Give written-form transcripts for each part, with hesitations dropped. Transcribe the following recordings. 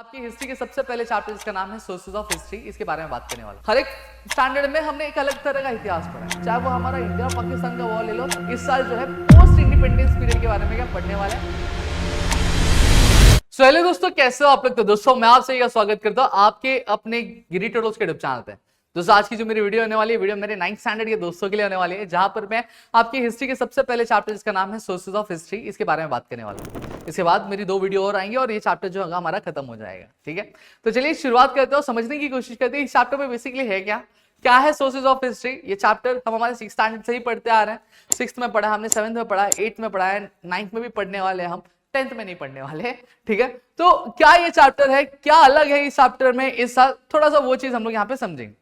आपकी हिस्ट्री के सबसे पहले चैप्टर जिसका नाम है सोर्सेज ऑफ हिस्ट्री, इसके बारे में बात करने वाला। हर एक स्टैंडर्ड में हमने एक अलग तरह का इतिहास पढ़ा है, चाहे वो हमारा इंडिया और पाकिस्तान का वॉर ले लो। इस साल जो है पोस्ट इंडिपेंडेंस पीरियड के बारे में क्या पढ़ने वाले हैं। हेलो दोस्तों, कैसे हो आप लोग। तो दोस्तों मैं आपसे यह स्वागत करता हूँ आपके अपने गिरी ट्यूटोरियल्स के यूट्यूब चैनल पे। दोस्तों आज की जो मेरी वीडियो होने वाली है, वीडियो मेरे 9th स्टैंडर्ड के दोस्तों के लिए होने वाली है, जहां पर मैं आपकी हिस्ट्री के सबसे पहले चैप्टर जिसका नाम है सोर्सेज ऑफ हिस्ट्री, इसके बारे में बात करने वाला हूँ। इसके बाद मेरी 2 वीडियो और आएंगे और ये चैप्टर जो होगा हमारा खत्म हो जाएगा। ठीक है, तो चलिए शुरुआत करते हो, समझने की कोशिश करते हैं इस चैप्टर में बेसिकली है क्या है सोर्सेज ऑफ हिस्ट्री। ये चैप्टर हम हमारे 6th स्टैंडर्ड से ही पढ़ते आ रहे हैं। 6th में पढ़ा हमने, 7th में पढ़ा है, 8th में पढ़ा है, 9th में भी पढ़ने वाले हैं हम, 10th में नहीं पढ़ने वाले हैं। ठीक है, तो क्या ये चैप्टर है, क्या अलग है इस चैप्टर में इस साल, थोड़ा सा वो चीज हम लोग यहाँ पे समझेंगे।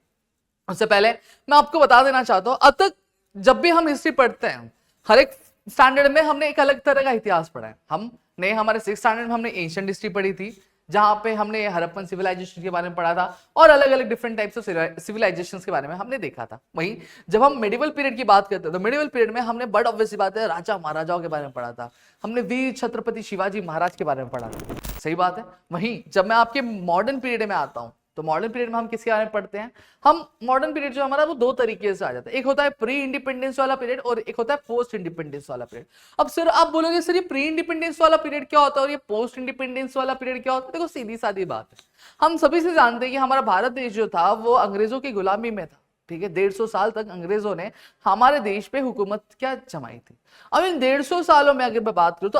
उससे पहले मैं आपको बता देना चाहता हूं, अब तक जब भी हम हिस्ट्री पढ़ते हैं, हर एक स्टैंडर्ड में हमने एक अलग तरह का इतिहास पढ़ा है। हमने हमारे 6th स्टैंडर्ड में हमने एंशिएंट हिस्ट्री पढ़ी थी, जहां पे हमने हड़प्पन सिविलाइजेशन के बारे में पढ़ा था और अलग अलग डिफरेंट टाइप्स ऑफ सिविलाइजेशंस के बारे में हमने देखा था। वहीं जब हम मेडिवल पीरियड की बात करते हैं तो मेडिवल पीरियड में हमने बड़ी ऑब्वियस बात है राजा महाराजाओं के बारे में पढ़ा था, हमने वीर छत्रपति शिवाजी महाराज के बारे में पढ़ा था। सही बात है। वहीं जब मैं आपके मॉडर्न पीरियड में आता हूं तो मॉडर्न पीरियड में हम किसके बारे में पढ़ते हैं, हम मॉडर्न पीरियड जो हमारा वो 2 तरीके से आ जाता है। एक होता है प्री इंडिपेंडेंस वाला पीरियड और एक होता है पोस्ट इंडिपेंडेंस वाला पीरियड। अब सर आप बोलोगे सर ये प्री इंडिपेंडेंस वाला पीरियड क्या होता है और ये पोस्ट इंडिपेंडेंस वाला पीरियड क्या होता है। देखो सीधी सादी बात है, हम सभी से जानते हैं कि हमारा भारत देश जो था वो अंग्रेजों की गुलामी में था। ठीक है, 150 साल तक अंग्रेजों ने हमारे देश पे हुकूमत क्या जमाई थी। अब इन 150 सालों में अगर मैं बात करूं तो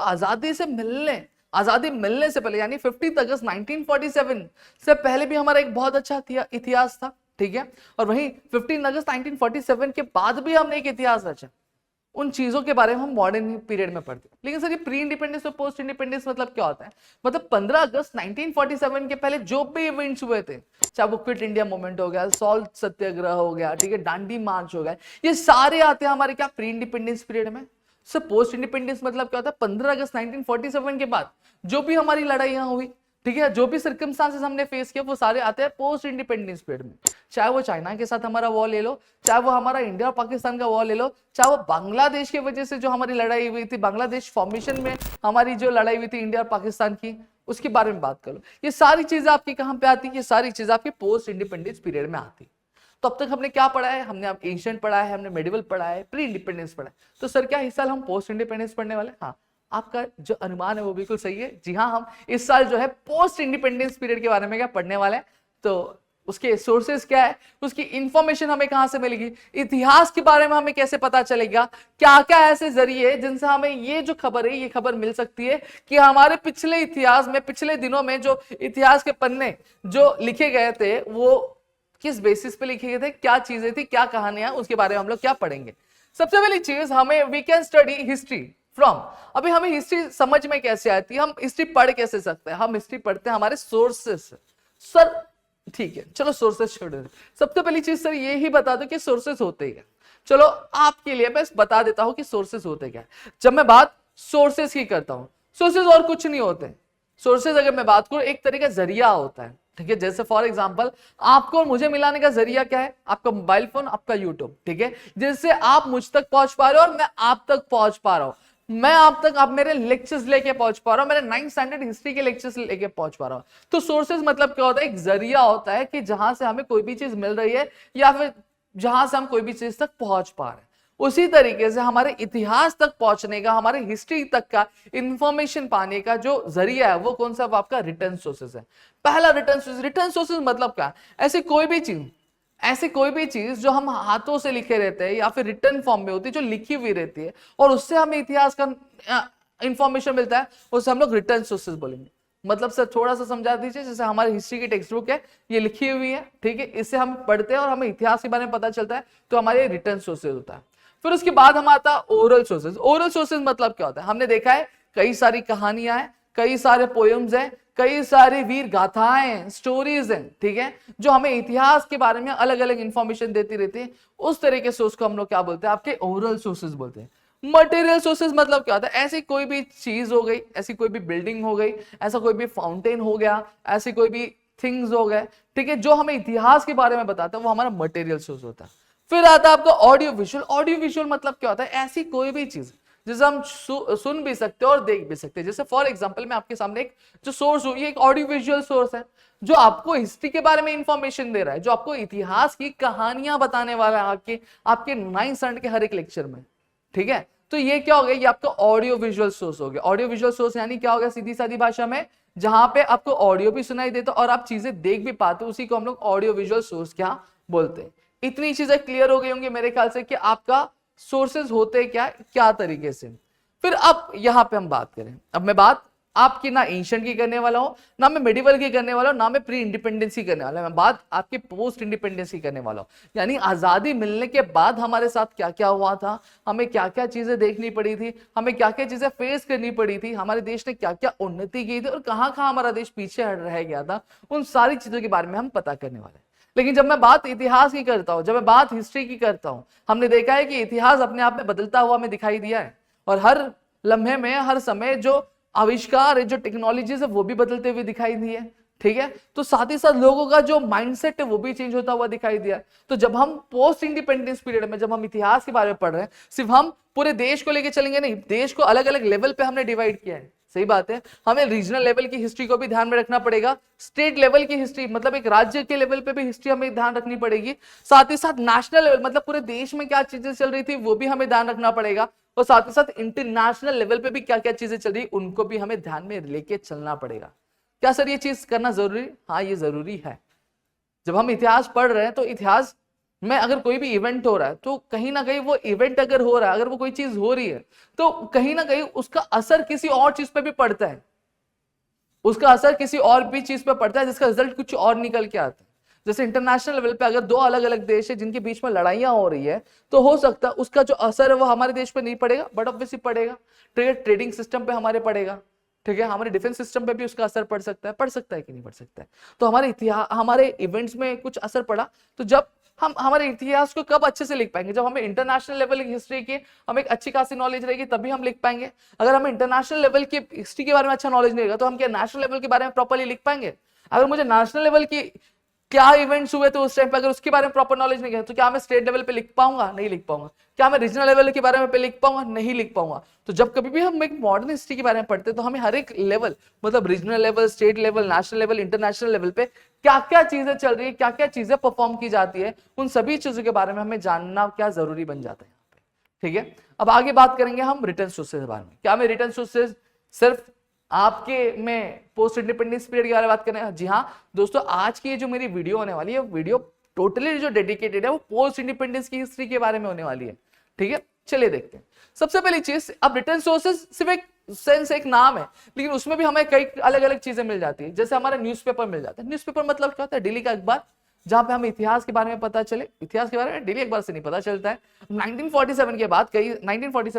आजादी मिलने से पहले यानी 15 अगस्त 1947 से पहले भी हमारा एक बहुत अच्छा इतिहास था। ठीक है, और वहीं 15 अगस्त 1947 के बाद भी हमने एक इतिहास रचा। उन चीजों के बारे में हम मॉडर्न पीरियड में पढ़ते हैं। लेकिन सर ये प्री इंडिपेंडेंस और पोस्ट इंडिपेंडेंस मतलब क्या होता है, मतलब 15 अगस्त 1947 के पहले जो भी इवेंट्स हुए थे, चाहे वो क्विट इंडिया मूवमेंट हो गया, सॉल्ट सत्याग्रह हो गया, ठीक है, दांडी मार्च हो गया, ये सारे आते हैं हमारे क्या प्री इंडिपेंडेंस पीरियड में। सर पोस्ट इंडिपेंडेंस मतलब क्या होता है, 15 अगस्त 1947 के बाद जो भी हमारी लड़ाइयां हुई, ठीक है, जो भी सर्कमस्टांसेस हमने फेस किया, वो सारे आते हैं पोस्ट इंडिपेंडेंस पीरियड में। चाहे वो चाइना के साथ हमारा वॉर ले लो, चाहे वो हमारा इंडिया और पाकिस्तान का वॉर ले लो, चाहे वो बांग्लादेश की वजह से जो हमारी लड़ाई हुई थी, बांग्लादेश फॉर्मेशन में हमारी जो लड़ाई हुई थी इंडिया और पाकिस्तान की, उसके बारे में बात कर लो। ये सारी चीजें आपकी कहां पे आती है, ये सारी चीजें आपकी पोस्ट इंडिपेंडेंस पीरियड में आती है। तो अब तक हमने क्या पढ़ा है, हमने अब एंशिएंट पढ़ा है, हमने मेडिवल पढ़ा है, प्री इंडिपेंडेंस पढ़ा है। तो सर क्या इस साल हम पोस्ट इंडिपेंडेंस पढ़ने वाले हैं? हाँ, आपका जो अनुमान है वो बिल्कुल सही है। जी हाँ, हम इस साल जो है पोस्ट इंडिपेंडेंस पीरियड के बारे में क्या पढ़ने वाले हैं। तो उसके सोर्सेस क्या है, उसकी इंफॉर्मेशन हमें कहां से मिलेगी, इतिहास के बारे में हमें कैसे पता चलेगा, क्या क्या ऐसे जरिए जिनसे हमें ये जो खबर है ये खबर मिल सकती है कि हमारे पिछले इतिहास में, पिछले दिनों में जो इतिहास के पन्ने जो लिखे गए थे वो किस बेसिस पे लिखे गए थे, क्या चीजें थी, क्या कहानियां, उसके बारे में हम लोग क्या पढ़ेंगे। सबसे पहली चीज हमें we can study history from. अभी हमें हिस्ट्री समझ में कैसे आती है, हम हिस्ट्री पढ़ कैसे सकते हैं, हम हिस्ट्री पढ़ते हैं हमारे सोर्सेस। सर ठीक है, चलो सोर्सेस छोड़ दो। सबसे पहली चीज सर ये ही बता दो कि सोर्सेस होते क्या। चलो आपके लिए बस बता देता हूं कि सोर्सेस होते क्या। जब मैं बात सोर्सेस की करता हूं, सोर्सेस और कुछ नहीं होते। सोर्सेस अगर मैं बात करूं एक तरीके का जरिया होता है। ठीक है, जैसे फॉर एग्जांपल आपको और मुझे मिलाने का जरिया क्या है, आपका मोबाइल फोन, आपका यूट्यूब। ठीक है, जिससे आप मुझ तक पहुंच पा रहे हो और मैं आप तक पहुंच पा रहा हूं, मैं आप तक, आप मेरे लेक्चर्स लेके पहुंच पा रहा हूं, मेरे 9th स्टैंडर्ड हिस्ट्री के लेक्चर्स लेके पहुंच पा रहा हूं। तो सोर्सेज मतलब क्या होता है, एक जरिया होता है कि जहां से हमें कोई भी चीज मिल रही है या फिर जहां से हम कोई भी चीज तक पहुंच पा रहे हैं। उसी तरीके से हमारे इतिहास तक पहुंचने का, हमारे हिस्ट्री तक का इंफॉर्मेशन पाने का जो जरिया है वो कौन सा, आपका रिटर्न सोर्सेज है। पहला रिटर्न सोर्सेज। रिटर्न सोर्सेज मतलब क्या, ऐसी कोई भी चीज जो हम हाथों से लिखे रहते हैं या फिर रिटर्न फॉर्म में होती है, जो लिखी हुई रहती है और उससे हमें इतिहास का इंफॉर्मेशन मिलता है, उसे हम लोग रिटर्न सोर्सेज बोलेंगे। मतलब सर थोड़ा सा समझा दीजिए, जैसे हमारी हिस्ट्री की टेक्स्ट बुक है, ये लिखी हुई है, ठीक है, इससे हम पढ़ते हैं और हमें इतिहास के बारे में पता चलता है, तो हमारे रिटर्न सोर्सेज होता है। फिर उसके बाद हम आता है ओरल सोर्सेज। ओरल सोर्सेज मतलब क्या होता है, हमने देखा है कई सारी कहानियां हैं, कई सारे पोएम्स हैं, कई सारी वीर गाथाएं, स्टोरीज हैं, ठीक है, जो हमें इतिहास के बारे में अलग अलग इंफॉर्मेशन देती रहती है। उस तरह के सोर्स को हम लोग क्या बोलते हैं, आपके ओरल सोर्सेज बोलते हैं। मटेरियल सोर्सेज मतलब क्या होता है, ऐसी कोई भी चीज हो गई, ऐसी कोई भी बिल्डिंग हो गई, ऐसा कोई भी फाउंटेन हो गया, ऐसी कोई भी थिंग्स हो गए, ठीक है, जो हमें इतिहास के बारे में बताता है, वो हमारा मटेरियल सोर्स होता है। फिर आता है आपका ऑडियो विजुअल। ऑडियो विजुअल मतलब क्या होता है, ऐसी कोई भी चीज जिसे हम सुन भी सकते हैं और देख भी सकते हैं। जैसे फॉर एग्जांपल मैं आपके सामने एक जो सोर्स हूं, ये एक ऑडियो विजुअल सोर्स है जो आपको हिस्ट्री के बारे में इंफॉर्मेशन दे रहा है, जो आपको इतिहास की कहानियां बताने वाला है आपके आपके 9th स्टैंडर्ड के हर एक लेक्चर में। ठीक है, तो ये क्या हो गया, ये आपका ऑडियो विजुअल सोर्स हो गया। ऑडियो विजुअल सोर्स यानी क्या हो गया, सीधी सादी भाषा में जहां पे आपको ऑडियो भी सुनाई देता और आप चीजें देख भी पाते, उसी को हम लोग ऑडियो विजुअल सोर्स क्या बोलते हैं। इतनी चीजें क्लियर हो गई होंगी मेरे ख्याल से कि आपका सोर्सेज होते क्या क्या तरीके से। फिर अब यहां पे हम बात करें, अब मैं बात आपकी ना एंशिएंट की करने वाला हूं, ना मैं मेडिवल की करने वाला हूं, ना मैं प्री इंडिपेंडेंस की करने वाला हूं, मैं बात आपकी पोस्ट इंडिपेंडेंस की करने वाला हूं। यानी आजादी मिलने के बाद हमारे साथ क्या क्या हुआ था, हमें क्या क्या चीजें देखनी पड़ी थी, हमें क्या क्या चीजें फेस करनी पड़ी थी, हमारे देश ने क्या क्या उन्नति की थी और कहां कहां हमारा देश पीछे हट रह गया था, उन सारी चीजों के बारे में हम पता करने वाले हैं। लेकिन जब मैं बात इतिहास की करता हूं, जब मैं बात हिस्ट्री की करता हूं, हमने देखा है कि इतिहास अपने आप में बदलता हुआ हमें दिखाई दिया है और हर लम्हे में हर समय जो आविष्कार है, जो टेक्नोलॉजीज है, वो भी बदलते हुए दिखाई दी है। ठीक है, तो साथ ही साथ लोगों का जो माइंडसेट है वो भी चेंज होता हुआ दिखाई दिया। तो जब हम पोस्ट इंडिपेंडेंस पीरियड में जब हम इतिहास के बारे में पढ़ रहे हैं, सिर्फ हम पूरे देश को लेकर चलेंगे नहीं, देश को अलग अलग लेवल पे हमने डिवाइड किया है। सही बात है, हमें रीजनल लेवल की हिस्ट्री को भी ध्यान में रखना पड़ेगा, स्टेट लेवल की हिस्ट्री मतलब एक राज्य के लेवल पे भी हिस्ट्री हमें ध्यान रखनी पड़ेगी, साथ ही साथ नेशनल लेवल मतलब पूरे देश में क्या चीजें चल रही थी वो भी हमें ध्यान रखना पड़ेगा, और साथ ही साथ इंटरनेशनल लेवल पे भी क्या क्या चीजें चल रही उनको भी हमें ध्यान में लेके चलना पड़ेगा। क्या सर ये चीज करना जरूरी? हाँ, ये जरूरी है। जब हम इतिहास पढ़ रहे हैं तो इतिहास में अगर कोई भी इवेंट हो रहा है तो कहीं ना कहीं वो इवेंट अगर हो रहा है, अगर वो कोई चीज हो रही है तो कहीं ना कहीं उसका असर किसी और चीज पे भी पड़ता है, उसका असर किसी और भी चीज पे पड़ता है जिसका रिजल्ट कुछ और निकल के आता है। जैसे इंटरनेशनल लेवल पे अगर दो अलग अलग देश है जिनके बीच में लड़ाइयां हो रही है तो हो सकता है उसका जो असर है वो हमारे देश पे नहीं पड़ेगा, बट ऑब्वियसली पड़ेगा, ट्रेडिंग सिस्टम पे हमारे पड़ेगा। ठीक है, हमारे डिफेंस सिस्टम पे भी उसका असर पड़ सकता है कि नहीं पड़ सकता है। तो हमारे इतिहास हमारे इवेंट्स में कुछ असर पड़ा, तो जब हम हमारे इतिहास को कब अच्छे से लिख पाएंगे, जब हमें इंटरनेशनल लेवल की हिस्ट्री की हमें एक अच्छी खासी नॉलेज रहेगी तभी हम लिख पाएंगे। अगर हमें इंटरनेशनल लेवल की हिस्ट्री के बारे में अच्छा नॉलेज नहीं रहेगा तो हम क्या नेशनल लेवल के बारे में प्रॉपर्ली लिख पाएंगे? अगर मुझे नेशनल लेवल की क्या इवेंट्स हुए थे उस टाइम पे अगर उसके बारे में प्रॉपर नॉलेज नहीं है तो क्या मैं स्टेट लेवल पे लिख पाऊंगा? नहीं लिख पाऊंगा। क्या मैं रीजनल लेवल के बारे में पे लिख पाऊंगा? नहीं लिख पाऊंगा। तो जब कभी भी हम एक मॉडर्न हिस्ट्री के बारे में पढ़ते हैं तो हमें हर एक लेवल मतलब regional level, state level, national level, international level पे क्या क्या चीजें चल रही है, क्या क्या चीजें परफॉर्म की जाती है, उन सभी चीजों के बारे में हमें जानना क्या जरूरी बन जाता है यहाँ पे। ठीक है, अब आगे बात करेंगे हम रिटर्न सोर्सेज के बारे में। क्या मैं रिटर्न सोर्सेज सिर्फ आपके में पोस्ट इंडिपेंडेंस पीरियड के बारे में बात करें? जी हाँ दोस्तों, आज की जो मेरी वीडियो होने वाली है वीडियो टोटली जो डेडिकेटेड है वो पोस्ट इंडिपेंडेंस की हिस्ट्री के बारे में होने वाली है। ठीक है, चलिए देखते हैं। सबसे पहली चीज, अब रिटर्न सोर्सेज सिर्फ एक सेंस, एक नाम है, लेकिन उसमें भी हमें कई अलग अलग चीजें मिल जाती है। जैसे हमारा न्यूज़पेपर मिल जाता है। न्यूज़पेपर मतलब क्या होता है? डेली का अखबार, जहां पे हमें इतिहास के बारे में पता चले। इतिहास के बारे में डेली अखबार से नहीं पता चलता है। 1947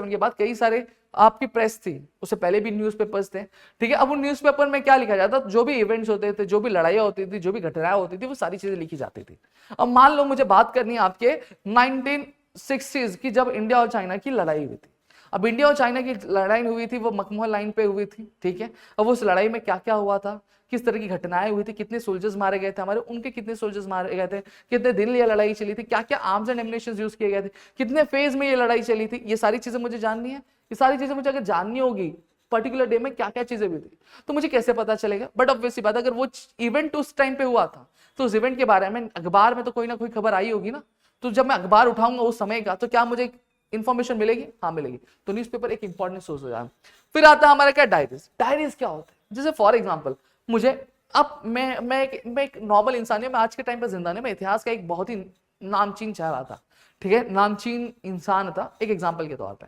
के बाद कई सारे आपकी प्रेस थी, उससे पहले भी न्यूज़पेपर्स थे। ठीक है, अब उन न्यूज़पेपर में क्या लिखा जाता, जो भी इवेंट्स होते थे, जो भी लड़ाइयां होती थी, जो भी घटनाएं होती थी, वो सारी चीजें लिखी जाती थी। अब मान लो मुझे बात करनी है आपके 1960s की, जब इंडिया और चाइना की लड़ाई हुई थी। अब इंडिया और चाइना की लड़ाई हुई थी वो मकमुल लाइन पे हुई थी। ठीक है, अब उस लड़ाई में क्या क्या हुआ था, किस तरह की घटनाएं हुई थी, कितने सोल्जर्स मारे गए थे हमारे, उनके कितने सोल्जर्स मारे गए थे, कितने दिन ये लड़ाई चली थी, क्या क्या आर्म्स एंड एमिनेशन यूज किए गए थे, कितने फेज में ये लड़ाई चली थी, ये सारी चीजें मुझे जाननी है। ये सारी चीजें मुझे अगर जाननी होगी पर्टिकुलर डे में क्या क्या चीजें हुई थी तो मुझे कैसे पता चलेगा? बट ऑब्वियसली बात, अगर वो इवेंट उस टाइम पे हुआ था तो उस इवेंट के बारे में अखबार में तो कोई ना कोई खबर आई होगी ना। तो जब मैं अखबार उठाऊंगा उस समय का तो क्या मुझे इंफॉर्मेशन मिलेगी? हाँ मिलेगी। तो न्यूज़पेपर एक इंपॉर्टेंट सोर्स हो जाएगा। फिर आता है हमारा क्या, डायरीज। डायरीज क्या होता है? जैसे फॉर एग्जांपल मुझे अब मैं एक नॉर्मल इंसान हूं, मैं आज के टाइम पर जिंदा नहीं, मैं इतिहास का एक बहुत ही नामचीन चेहरा था। ठीक है, नामचीन इंसान था एक एग्जाम्पल के तौर पर।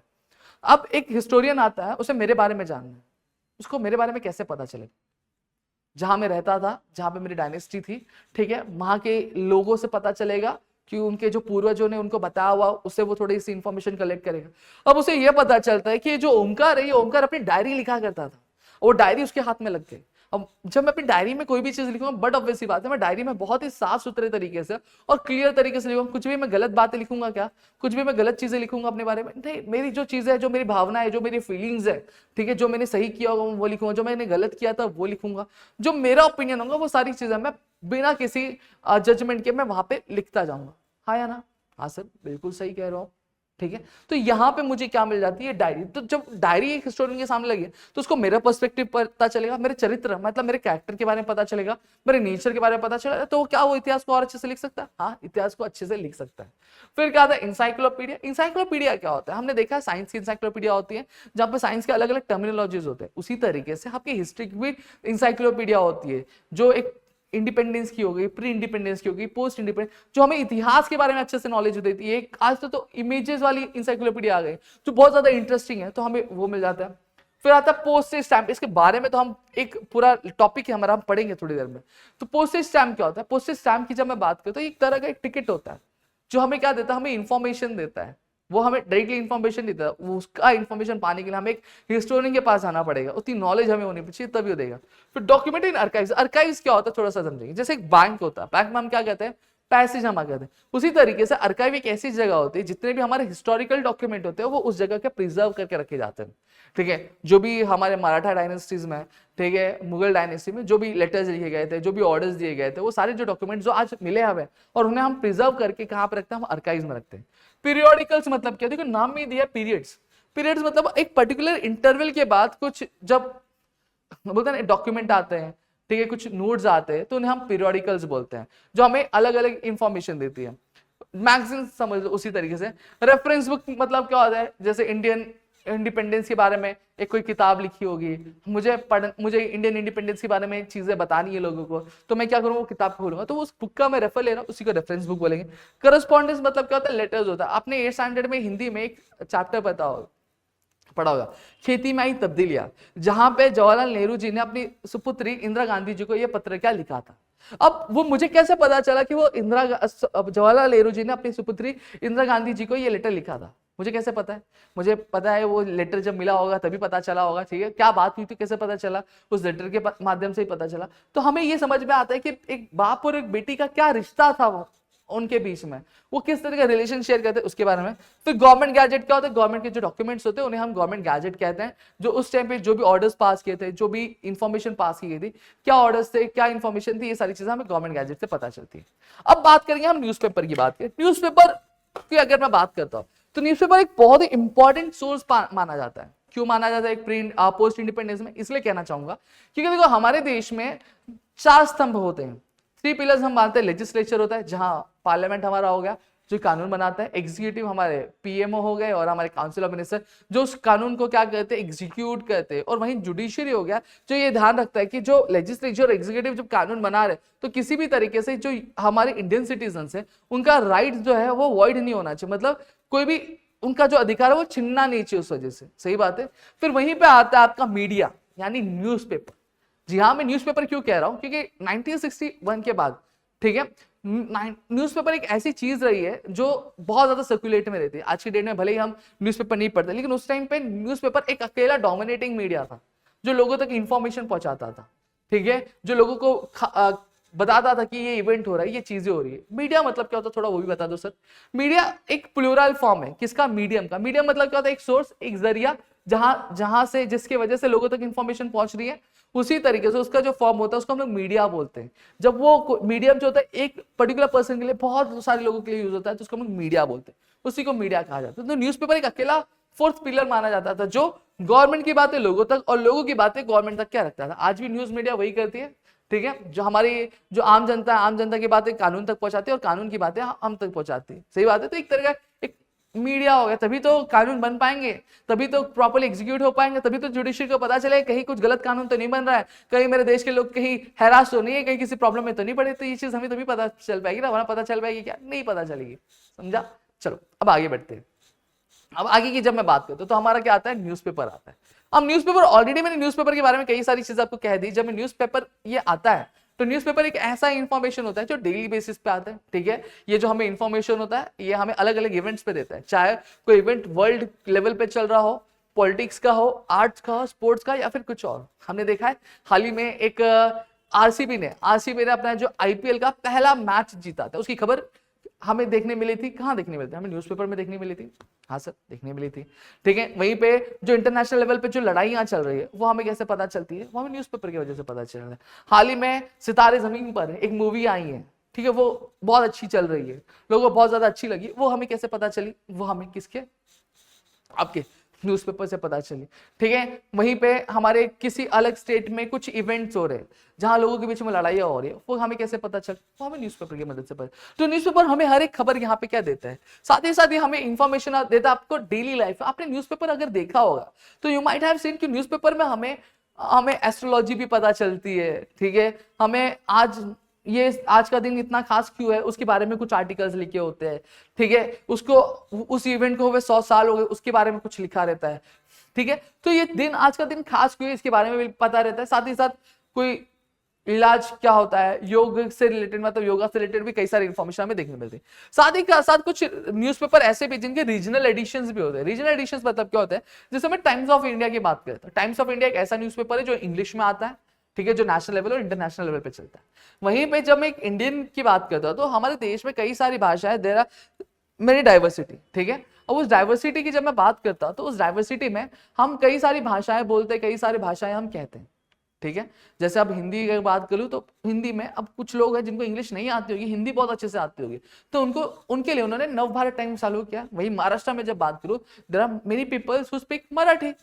अब एक हिस्टोरियन आता है, उसे मेरे बारे में जानना है, उसको मेरे बारे में कैसे पता चलेगा? जहां मैं रहता था, जहां पे मेरी डायनेस्टी थी, ठीक है, वहां के लोगों से पता चलेगा कि उनके जो पूर्वजों ने उनको बताया हुआ, उससे वो थोड़ी सी इंफॉर्मेशन कलेक्ट करेगा। अब उसे यह पता चलता है कि जो ओमकार है, ये ओमकार अपनी डायरी लिखा करता था, वो डायरी उसके हाथ में लग गई। अब जब मैं अपनी डायरी में कोई भी चीज लिखूंगा, बट ऑब्वियसली बात है मैं डायरी में बहुत ही साफ सुथरे तरीके से और क्लियर तरीके से लिखूंगा। कुछ भी मैं गलत बातें लिखूंगा क्या? कुछ भी मैं गलत चीजें लिखूंगा अपने बारे में? नहीं, मेरी जो चीजें है, जो मेरी भावना है, जो मेरी फीलिंग्स है, ठीक है, जो मैंने सही किया होगा वो लिखूंगा, जो मैंने गलत किया था वो लिखूंगा, जो मेरा ओपिनियन होगा वो सारी चीजें मैं बिना किसी जजमेंट के मैं वहां पे लिखता जाऊंगा। हाँ या ना? हाँ सर, बिल्कुल सही कह रहा हूँ। ठीक है। तो यहाँ पे मुझे क्या मिल जाती है, डायरी। तो जब डायरी एक हिस्टोरियन के सामने लगी तो उसको मेरा पर्सपेक्टिव पता चलेगा, मेरे चरित्र मतलब मेरे कैरेक्टर के बारे में पता चलेगा, मेरे नेचर के बारे में पता चलेगा, तो क्या वो इतिहास को और अच्छे से लिख सकता है? हाँ, इतिहास को अच्छे से लिख सकता है। फिर क्या आता है इंसाइक्लोपीडिया। इंसाइक्लोपीडिया क्या होता है? हमने देखा है साइंस की इंसाइक्लोपीडिया होती है जहाँ पे साइंस के अलग अलग टर्मिनोलॉजीज होते हैं। उसी तरीके से आपकी हिस्ट्री की भी इंसाइक्लोपीडिया होती है, जो एक इंडिपेंडेंस की हो गई, प्री इंडिपेंडेंस की हो गई, पोस्ट इंडिपेंडेंस, जो हमें इतिहास के बारे में अच्छे से नॉलेज देती है। आज तो इमेजेस वाली इंसाइक्लोपीडिया आ गई जो बहुत ज्यादा इंटरेस्टिंग है, तो हमें वो मिल जाता है। फिर आता है पोस्टेज स्टैम्प। इसके बारे में तो हम एक पूरा टॉपिक है हमारा, हम पढ़ेंगे थोड़ी देर में। तो पोस्टेज स्टैम्प क्या होता है? पोस्टेज स्टैम्प की जब मैं बात करूं तो एक तरह का एक टिकट होता है जो हमें क्या देता है, हमें इंफॉर्मेशन देता है। वो हमें डायरेक्टली इंफॉर्मेशन देता है, उसका इंफॉर्मेशन पाने के लिए हमें एक हिस्टोरियन के पास जाना पड़ेगा, उतनी नॉलेज हमें होनी चाहिए तभी वो देगा। फिर डॉक्यूमेंट इन आर्काइव्स। आर्काइव्स क्या होता है थोड़ा सा समझेंगे। जैसे एक बैंक होता है, बैंक में हम क्या कहते हैं, पैसे जमा करते हैं। उसी तरीके से आर्काइव एक ऐसी जगह होती है जितने भी हमारे हिस्टोरिकल डॉक्यूमेंट होते हैं वो उस जगह के प्रिजर्व करके रखे जाते हैं, ठीक है। जो भी हमारे मराठा डायनेस्टीज में, ठीक है, मुगल डायनेस्टी में जो भी लेटर्स लिखे गए थे, जो भी ऑर्डर्स दिए गए थे, वो सारे जो डॉक्यूमेंट जो आज मिले हमें और उन्हें हम प्रिजर्व करके कहाँ पे रखते हैं, हम आर्काइव्स में रखते हैं। पीरियोडिकल्स मतलब क्या? देखो नाम में दिया पीरियड्स। पीरियड्स मतलब एक पर्टिकुलर इंटरवल के बाद कुछ जब बोलते हैं डॉक्यूमेंट आते हैं, ठीक है, कुछ नोट्स आते हैं, तो उन्हें हम पीरियोडिकल्स बोलते हैं, जो हमें अलग अलग इंफॉर्मेशन देती है। मैगजीन समझ लो उसी तरीके से। रेफरेंस बुक मतलब क्या होता है? जैसे इंडियन इंडिपेंडेंस के बारे में एक कोई किताब लिखी होगी, मुझे इंडियन इंडिपेंडेंस के बारे में चीजें बतानी है लोगों को, तो मैं क्या करूँ, वो किताब खोलूंगा, तो उस बुक का मैं रेफर ले रहा हूँ, उसी को रेफरेंस बुक बोलेंगे। करस्पॉन्डेंस मतलब क्या होता है? लेटर्स होता है। आपने 8th स्टैंडर्ड में हिंदी में एक चैप्टर पढ़ा होगा, खेती में आई तब्दीलियां, जहां पे जवाहरलाल नेहरू जी ने अपनी सुपुत्री इंदिरा गांधी जी को यह पत्र क्या लिखा था। अब वो मुझे कैसे पता चला कि वो जवाहरलाल नेहरू जी ने अपनी सुपुत्री इंदिरा गांधी जी को ये लेटर लिखा था? मुझे कैसे पता है? मुझे पता है वो लेटर जब मिला होगा तभी पता चला होगा, ठीक है। क्या बात हुई थी, कैसे पता चला? उस लेटर के माध्यम से ही पता चला। तो हमें ये समझ में आता है कि एक बाप और एक बेटी का क्या रिश्ता था वो उनके बीच में, वो किस तरह का रिलेशन शेयर करते हैं, उसके बारे में। फिर गवर्नमेंट गैजेट क्या होता है? गवर्नमेंट के जो डॉक्यूमेंट्स होते हैं उन्हें हम गवर्नमेंट गैजेट कहते हैं, जो उस टाइम पे जो भी ऑर्डर्स पास किए थे, जो भी इंफॉर्मेशन पास की गई थी, क्या ऑर्डर्स थे, क्या इंफॉर्मेशन थी, ये सारी चीजें हमें गवर्नमेंट गैजेट से पता चलती है। अब बात करेंगे हम न्यूज़पेपर की। बात करें न्यूज़पेपर की, अगर मैं बात करता हूं तो न्यूज़पेपर एक बहुत ही इंपॉर्टेंट सोर्स माना जाता है। क्यों माना जाता है? एक प्रिंट पोस्ट इंडिपेंडेंस में इसलिए कहना चाहूंगा क्योंकि देखो हमारे देश में 4 स्तंभ होते हैं, 3 पिलर्स हम मानते हैं। लेजिस्लेचर होता है जहां पार्लियामेंट हमारा हो गया जो कानून बनाता है, एग्जीक्यूटिव हमारे पीएमओ हो गए और हमारे काउंसिल ऑफ मिनिस्टर जो उस कानून को क्या कहते हैं, एग्जीक्यूट करते हैं, और वहीं जुडिशरी हो गया जो ये ध्यान रखता है कि जो लेजिस्लेचर और एग्जीक्यूटिव जब कानून बना रहे तो किसी भी तरीके से जो हमारे इंडियन सिटीजन है उनका राइट जो है वो वॉइड नहीं होना चाहिए, मतलब कोई भी उनका जो अधिकार है वो छिनना नहीं चाहिए उस वजह से। सही बात है। फिर वहीं पे आता है आपका मीडिया यानी न्यूज़पेपर। जी हाँ, मैं न्यूज़पेपर क्यों कह रहा हूं क्योंकि 1961 के बाद, ठीक है, न्यूज़पेपर एक ऐसी चीज रही है जो बहुत ज्यादा सर्कुलेट में रहती है। आज की डेट में भले ही हम न्यूज़पेपर नहीं पढ़ते, लेकिन उस टाइम पे न्यूज़पेपर एक अकेला डोमिनेटिंग मीडिया था जो लोगों तक इंफॉर्मेशन पहुंचाता था, ठीक है, जो लोगों को बताता था कि ये इवेंट हो रहा है, ये चीजें हो रही है। मीडिया मतलब क्या होता है, थोड़ा वो भी बता दो सर। मीडिया एक प्लूरल फॉर्म है किसका? मीडियम का। मीडियम मतलब क्या होता है? एक सोर्स, एक जरिया, जहां से जिसकी वजह से लोगों तक इंफॉर्मेशन पहुंच रही है। उसी तरीके से उसका जो फॉर्म होता है उसको हम लोग मीडिया बोलते हैं। जब वो मीडियम जो होता है एक पर्टिकुलर पर्सन के लिए, बहुत सारे लोगों के लिए यूज होता है, तो उसको हम लोग मीडिया बोलते हैं, उसी को मीडिया कहा जाता है। तो न्यूज़पेपर एक अकेला 4th पिलर माना जाता था जो गवर्नमेंट की बातें लोगों तक और लोगों की बातें गवर्नमेंट तक क्या रखता था। आज भी न्यूज मीडिया वही करती है, ठीक है, जो हमारी जो आम जनता है, आम जनता की बातें कानून तक पहुंचाती है और कानून की बातें हम तक पहुंचाती है। सही बात है। तो एक तरह का एक मीडिया हो गया, तभी तो कानून बन पाएंगे, तभी तो प्रॉपर्ली एग्जीक्यूट हो पाएंगे, तभी तो जुडिशरी को पता चले कहीं कुछ गलत कानून तो नहीं बन रहा है, कहीं मेरे देश के लोग कहीं हैरास तो नहीं है, कहीं किसी प्रॉब्लम में तो नहीं पड़े। तो ये चीज हमें तभी पता चल पाएगी ना, वरना पता चल पाएगी क्या? नहीं पता चलेगी। समझा? चलो अब आगे बढ़ते हैं। अब आगे की जब मैं बात करता हूं तो हमारा क्या आता है? न्यूज़पेपर आता है। अब न्यूज़पेपर, ऑलरेडी मैंने न्यूज़पेपर के बारे में कई सारी चीजें आपको कह दी। जब न्यूज़पेपर ये आता है तो न्यूज़पेपर एक ऐसा इंफॉर्मेशन होता है जो डेली बेसिस पे आता है, ठीक है। ये जो हमें इंफॉर्मेशन होता है ये हमें अलग अलग इवेंट्स पे देता है, चाहे कोई इवेंट वर्ल्ड लेवल पे चल रहा हो, पॉलिटिक्स का हो, आर्ट्स का हो, स्पोर्ट्स का, या फिर कुछ और। हमने देखा है हाल ही में एक आरसीबी ने अपना जो आईपीएल का पहला मैच जीता था, उसकी खबर हमें देखने मिली थी। कहाँ देखने मिली थी? हमें न्यूज़पेपर में देखने मिली थी। हाँ सर, देखने मिली थी, ठीक है। वहीं पे जो इंटरनेशनल लेवल पे जो लड़ाइयां चल रही है वो हमें कैसे पता चलती है? वो हमें न्यूज़पेपर की वजह से पता चल रहा है। हाल ही में सितारे जमीन पर एक मूवी आई है, ठीक है, वो बहुत अच्छी चल रही है, लोगों को बहुत ज्यादा अच्छी लगी, वो हमें कैसे पता चली? वो हमें किसके, आपके न्यूज़पेपर से पता चली। ठीक है, वहीं पे हमारे किसी अलग स्टेट में कुछ इवेंट्स हो रहे हैं जहां लोगों के बीच में लड़ाइयाँ हो रही है, वो हमें कैसे पता चल? वो हमें न्यूज़पेपर की मदद से पता। तो न्यूज़पेपर हमें हर एक खबर यहाँ पे क्या देता है, साथ ही साथ ये हमें इंफॉर्मेशन देता है आपको डेली लाइफ। आपने न्यूज़पेपर अगर देखा होगा तो यू माइट हैव सीन कि न्यूज़पेपर में हमें हमें एस्ट्रोलॉजी भी पता चलती है। ठीक है, हमें आज का दिन इतना खास क्यों है उसके बारे में कुछ आर्टिकल्स लिखे होते हैं। ठीक है, उसको उस इवेंट को हुए 100 साल हो गए उसके बारे में कुछ लिखा रहता है। ठीक है, तो ये दिन, आज का दिन खास क्यों है इसके बारे में भी पता रहता है। साथ ही साथ कोई इलाज क्या होता है, योग से रिलेटेड, मतलब योगा से रिलेटेड भी कई सारी इंफॉर्मेशन हमें देखने मिलती है। साथ ही साथ कुछ न्यूज़पेपर ऐसे भी जिनके रीजनल एडिशंस भी होते हैं। रीजनल एडिशंस मतलब क्या होता है, जैसे मैं टाइम्स ऑफ इंडिया की बात करता हूँ। टाइम्स ऑफ इंडिया एक ऐसा न्यूज़पेपर है जो इंग्लिश में आता है, ठीक है, जो नेशनल लेवल और इंटरनेशनल लेवल पे चलता है। वहीं पे जब मैं एक इंडियन की बात करता हूं तो हमारे देश में कई सारी भाषाएं, देयर आर मेरी डाइवर्सिटी। ठीक है, और उस डाइवर्सिटी की जब मैं बात करता हूं तो उस डाइवर्सिटी में हम कई सारी भाषाएं बोलते हैं, कई सारी भाषाएं हम कहते हैं। ठीक है, जैसे अब हिंदी की बात करूं तो हिंदी में अब कुछ लोग हैं जिनको इंग्लिश नहीं आती होगी, हिंदी बहुत अच्छे से आती होगी, तो उनके लिए उन्होंने नवभारत टाइम्स चालू किया। वही महाराष्ट्र में जब बात करूं, there are many peoples who speak Marathi.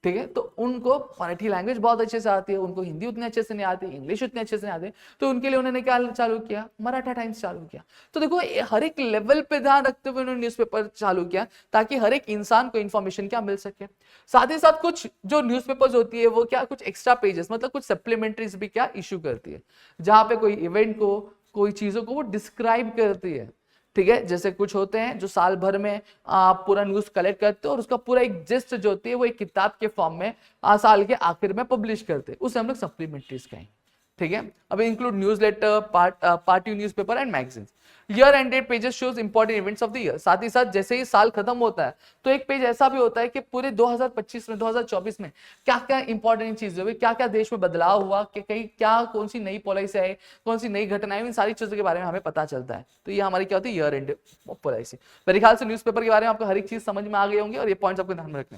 ठीक है, तो उनको मराठी लैंग्वेज बहुत अच्छे से आती है, उनको हिंदी उतनी अच्छे से नहीं आती, इंग्लिश उतनी अच्छे से नहीं आती, तो उनके लिए उन्होंने क्या चालू किया, मराठा टाइम्स चालू किया। तो देखो हर एक लेवल पे ध्यान रखते हुए उन्होंने न्यूज़पेपर चालू किया ताकि हर एक इंसान को इंफॉर्मेशन क्या मिल सके। साथ ही साथ कुछ जो न्यूज़पेपर्स होती है वो क्या, कुछ एक्स्ट्रा पेजेस, मतलब कुछ सप्लीमेंट्रीज भी क्या इशू करती है, जहां पे कोई इवेंट को, कोई चीजों को वो डिस्क्राइब करती है। ठीक है, जैसे कुछ होते हैं जो साल भर में पूरा न्यूज कलेक्ट करते हैं और उसका पूरा एक जिस्ट जो होती है वो एक किताब के फॉर्म में साल के आखिर में पब्लिश करते हैं, उसे हम लोग सप्लीमेंट्रीज कहेंगे। ठीक है, अब include newsletter, party newspaper and magazines. Year ended pages shows important events of the year. साथ ही साथ जैसे ही साल खत्म होता है तो एक पेज ऐसा भी होता है कि पूरे 2025 में, 2024 में क्या क्या इंपॉर्टेंट चीजें हुई, क्या क्या देश में बदलाव हुआ, कि कहीं क्या, कौन सी नई पॉलिसी आई, कौन सी नई घटनाएं, इन सारी चीजों के बारे में हमें पता चलता है। तो ये हमारी क्या होती है, ईयर एंड पॉलिसी। मेरे ख्याल से न्यूज़पेपर के बारे में आपको हर एक चीज समझ में आ गई होंगी और ये पॉइंट्स आपको ध्यान में रखने।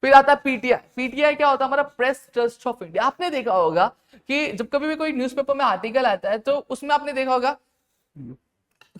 फिर आता है पीटीआई। पीटीआई क्या होता है, हमारा प्रेस ट्रस्ट ऑफ इंडिया। आपने देखा होगा कि जब कभी भी कोई न्यूज़पेपर में आर्टिकल आता है तो उसमें आपने देखा होगा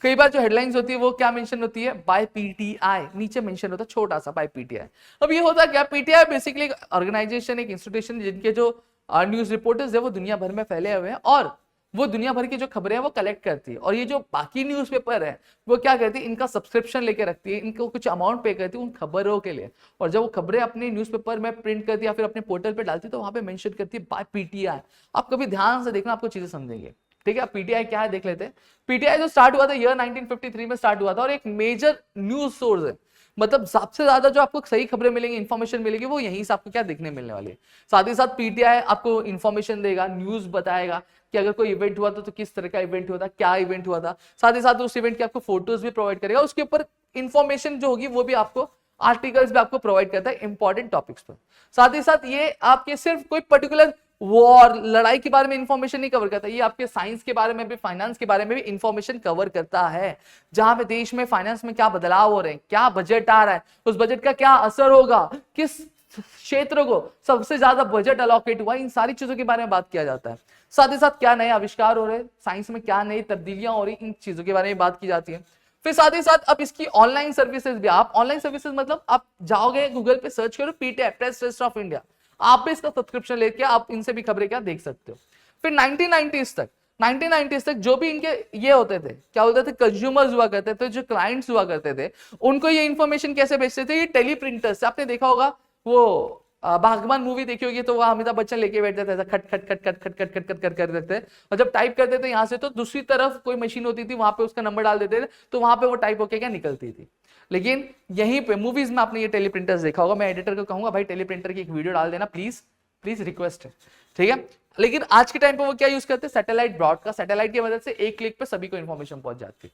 कई बार जो हेडलाइंस होती है वो क्या मेंशन होती है, बाय पीटीआई, नीचे मेंशन होता है छोटा सा बाय पीटीआई। अब ये होता क्या, पीटीआई बेसिकली एक ऑर्गेनाइजेशन, एक इंस्टीट्यूशन जिनके जो न्यूज रिपोर्टर्स है वो दुनिया भर में फैले हुए हैं और वो दुनिया भर की जो खबरें हैं वो कलेक्ट करती है। और ये जो बाकी न्यूज़पेपर है वो क्या करती है, इनका सब्सक्रिप्शन लेके रखती है, इनको कुछ अमाउंट पे करती है उन खबरों के लिए, और जब वो खबरें अपने न्यूज़पेपर में प्रिंट करती है या फिर अपने पोर्टल पे डालती है तो वहां पे मेंशन करती है बाय पीटीआई। आप कभी ध्यान से देखना, आपको चीजें समझेंगे। ठीक है, पीटीआई क्या है देख लेते हैं। पीटीआई जो स्टार्ट हुआ था ईयर 1953 में स्टार्ट हुआ था और एक मेजर न्यूज सोर्स है, मतलब सबसे ज्यादा जो आपको सही खबरें मिलेंगी, इंफॉर्मेशन मिलेगी वो यहीं से आपको क्या देखने मिलने वाली है। साथ ही साथ पीटीआई आपको इंफॉर्मेशन देगा, न्यूज बताएगा कि अगर कोई इवेंट हुआ तो किस तरह का इवेंट हुआ था, क्या इवेंट हुआ था। साथ ही साथ उस इवेंट की आपको फोटोज भी प्रोवाइड करेगा, उसके ऊपर इंफॉर्मेशन जो होगी वो भी आपको, आर्टिकल्स भी आपको प्रोवाइड करता है इंपॉर्टेंट टॉपिक्स पर। साथ ही साथ ये आपके सिर्फ कोई पर्टिकुलर वॉर, लड़ाई के बारे में इंफॉर्मेशन नहीं कवर करता, ये आपके साइंस के बारे में भी, फाइनेंस के बारे में भी इंफॉर्मेशन कवर करता है। जहां पे देश में फाइनेंस में क्या बदलाव हो रहे हैं, क्या बजट आ रहा है, उस बजट का क्या असर होगा, किस क्षेत्र को सबसे ज्यादा बजट अलॉकेट हुआ, इन सारी चीजों के बारे में बात किया जाता है। साथ ही साथ क्या नए आविष्कार हो रहे हैं, साइंस में क्या नई तब्दीलियां हो रही, इन चीजों के बारे में बात की जाती है। फिर साथ ही साथ अब इसकी ऑनलाइन सर्विसेज भी, आप ऑनलाइन सर्विसेज मतलब आप जाओगे गूगल पे सर्च करो PTI, press trust of India, आप भी इसका सब्सक्रिप्शन लेके आप इनसे भी खबरें क्या देख सकते हो। फिर 1990s तक जो भी इनके ये होते थे, क्या बोलते थे, कंज्यूमर्स हुआ करते थे, जो क्लाइंट्स हुआ करते थे, उनको ये इंफॉर्मेशन कैसे भेजते थे, ये टेलीप्रिंटर से। आपने देखा होगा वो भागवान मूवी देखी होगी तो वह अमिताभ बच्चन लेके बैठते थे, ऐसा खट खट खट खट खट खट खट खट खट कर देते, और जब टाइप करते थे यहाँ से तो दूसरी तरफ कोई मशीन होती थी, वहां पे उसका नंबर डाल देते थे तो वहां पे वो टाइप होके क्या निकलती थी। लेकिन यहीं पे मूवीज में आपने ये टेलीप्रिंटर्स देखा होगा। मैं एडिटर को कहूंगा भाई टेलीप्रिंटर की एक वीडियो डाल देना प्लीज, प्लीज रिक्वेस्ट है, ठीक है। लेकिन आज के टाइम पे वो क्या यूज करते हैं, सैटेलाइट ब्रॉडकास्ट, सैटेलाइट की मदद से एक क्लिक पे सभी को इंफॉर्मेशन पहुंच जाती है।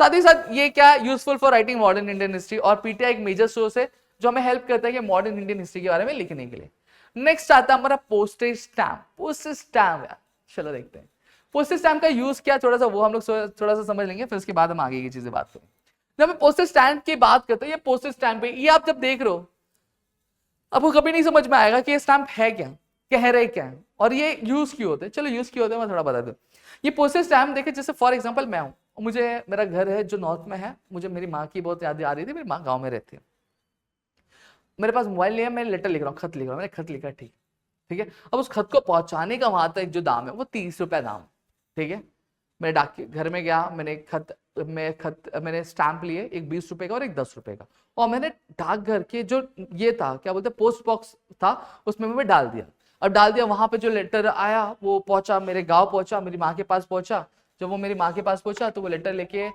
साथ ही साथ ये क्या useful for writing modern Indian history, और पीटीआई एक मेजर सोर्स है जो हमें हेल्प करता है कि मॉडर्न इंडियन हिस्ट्री के बारे में लिखने के लिए। नेक्स्ट आता है हमारा पोस्टेज स्टैम्प। पोस्टेज स्टैम्प यार, चलो देखते हैं पोस्टेज स्टैम्प का यूज क्या, थोड़ा सा वो हम लोग थोड़ा सा समझ लेंगे, फिर उसके बाद हम आगे की चीजें बात करेंगे। जब हम पोस्टेज स्टैम्प की बात करते हैं, ये पोस्टेज स्टैम्प है, ये आप जब देख रहे हो आपको कभी नहीं समझ में आएगा कि ये स्टैम्प है क्या। कह रहे क्या है और ये यूज क्यों होते हैं। चलो यूज क्यों होते हैं मैं थोड़ा बता दूं। ये पोस्टेज स्टैम्प देखे, जैसे फॉर एग्जांपल मैं हूं, मुझे मेरा घर है जो नॉर्थ में है, मुझे मेरी माँ की बहुत याद आ रही थी, मेरी माँ गाँव में रहती है, मेरे पास मोबाइल नहीं है, मैं लेटर लिख रहा हूँ, खत लिख रहा हूँ, मैंने खत लिखा, ठीक ठीक है। अब उस खत को पहुंचाने का वहां तक जो दाम है वो 30 रुपया दाम, ठीक है। मैं डाक घर में गया, मैंने स्टैंप लिए, एक 20 रुपए का और एक 10 रुपए का, और मैंने डाकघर के जो ये था क्या बोलते पोस्ट बॉक्स था उसमें मैं डाल दिया। अब डाल दिया, वहां पे जो लेटर आया वो पहुंचा, मेरे गांव पहुंचा, मेरी माँ के पास पहुंचा। जब वो मेरी माँ के पास पहुंचा तो वो लेटर लेके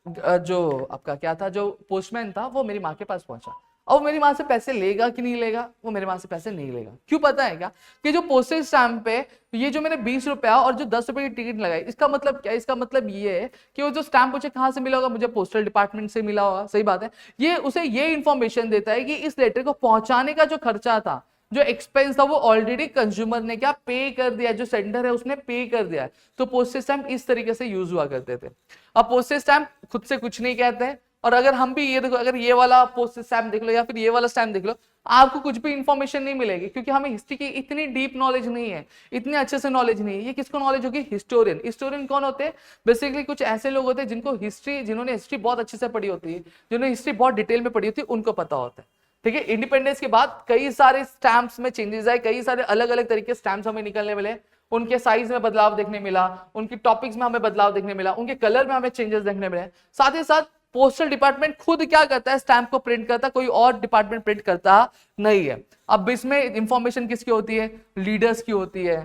जो आपका क्या था जो पोस्टमैन था वो मेरी माँ के पास पहुंचा। और मेरी माँ से पैसे लेगा कि नहीं लेगा, वो मेरी माँ से पैसे नहीं लेगा। क्यों पता है क्या, कि जो पोस्टेज स्टैम्प पे ये जो मैंने 20 रुपया और जो 10 रुपए की टिकट लगाई, इसका मतलब क्या, इसका मतलब ये है कि वो जो स्टैम्प मुझे कहाँ से मिला होगा, मुझे पोस्टल डिपार्टमेंट से मिला होगा, सही बात है। ये उसे ये इंफॉर्मेशन देता है कि इस लेटर को पहुंचाने का जो खर्चा था, जो एक्सपेंस था, वो ऑलरेडी कंज्यूमर ने क्या पे कर दिया, जो सेंडर है उसने पे कर दिया है। तो पोस्टेज स्टैम्प इस तरीके से यूज हुआ करते थे। अब पोस्टेज स्टैम्प खुद से कुछ नहीं कहते हैं, और अगर हम भी ये देखो, अगर ये वाला पोस्टेज स्टैम्प देख लो या फिर ये वाला स्टैम्प देख लो, आपको कुछ भी इंफॉर्मेशन नहीं मिलेगी, क्योंकि हमें हिस्ट्री की इतनी डीप नॉलेज नहीं है, इतने अच्छे से नॉलेज नहीं है। ये किसको नॉलेज होगी, हिस्टोरियन। हिस्टोरियन कौन होते हैं, बेसिकली कुछ ऐसे लोग होते हैं जिनको हिस्ट्री, जिन्होंने हिस्ट्री बहुत अच्छे से पढ़ी होती है, जिन्होंने हिस्ट्री बहुत डिटेल में पढ़ी होती है, उनको पता होता है, ठीक है। इंडिपेंडेंस के बाद कई सारे स्टैम्प्स में चेंजेस आए, कई सारे अलग अलग तरीके स्टैम्प्स हमें निकलने मिले, उनके साइज में बदलाव देखने मिला, उनकी टॉपिक्स में हमें बदलाव देखने मिला, उनके कलर में हमें चेंजेस देखने मिले। साथ ही साथ पोस्टल डिपार्टमेंट खुद क्या करता है, स्टैंप को प्रिंट करता है, कोई और डिपार्टमेंट प्रिंट करता नहीं है। अब इसमें इंफॉर्मेशन किसकी होती है, लीडर्स की होती है,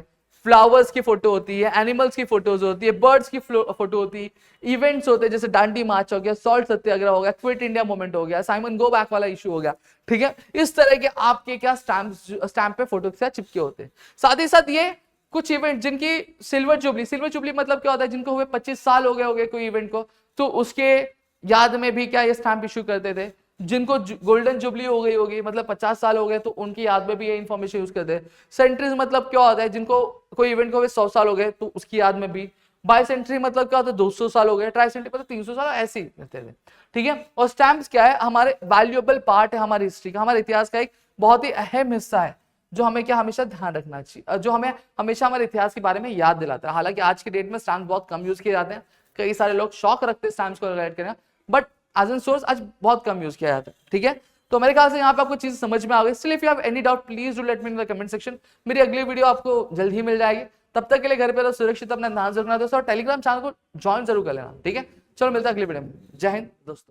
फ्लावर्स की फोटो होती है, एनिमल्स की फोटोज होती है, बर्ड्स की फोटो होती है, इवेंट्स होते हैं जैसे दांडी मार्च हो गया, सॉल्ट सत्याग्रह हो गया, क्विट इंडिया मूवमेंट हो गया, साइमन गो बैक वाला इशू हो गया, ठीक है। इस तरह के आपके क्या स्टैंप पे फोटो के साथ चिपके होते हैं। साथ ही साथ ये कुछ इवेंट जिनकी सिल्वर जुबली मतलब क्या होता है, जिनको हुए 25 साल हो गए कोई इवेंट को, तो उसके याद में भी क्या ये स्टैंप इशू करते थे। जिनको गोल्डन जुबली हो गई होगी, मतलब 50 साल हो गए, तो उनकी याद में भी ये इन्फॉर्मेशन यूज करते हैं। सेंट्रीज मतलब क्या होता है, जिनको कोई इवेंट को हुए 100 साल हो गए तो उसकी याद में भी। बाई सेंट्री मतलब क्या होता है, 200 साल हो गए, ट्राई सेंट्री मतलब 300 साल, ऐसे ही करते थे, ठीक है। और स्टैम्प्स क्या है, हमारे वैल्यूएबल पार्ट है हमारी हिस्ट्री का, हमारे इतिहास का एक बहुत ही अहम हिस्सा है, जो हमें क्या हमेशा ध्यान रखना चाहिए, जो हमें हमेशा हमारे इतिहास के बारे में याद दिलाता है। हालांकि आज की डेट में स्टैम्प बहुत कम यूज किए जाते हैं, कई सारे लोग शौक रखते हैं स्टैम्प्स को रिलेट करना, बट एज एन सोर्स आज बहुत कम यूज किया जाता है, ठीक है। तो मेरे ख्याल से यहाँ पे आपको चीज समझ में आ गई। Still if you have any doubt please do let me in the comment section. मेरी अगली वीडियो आपको जल्द ही मिल जाएगी, तब तक के लिए घर पे रहो, सुरक्षित, अपना ध्यान रखना दोस्तों, और टेलीग्राम चैनल को ज्वाइन जरूर कर लेना, ठीक है। चलो मिलता है अगली वीडियो में। जय हिंद दोस्तों।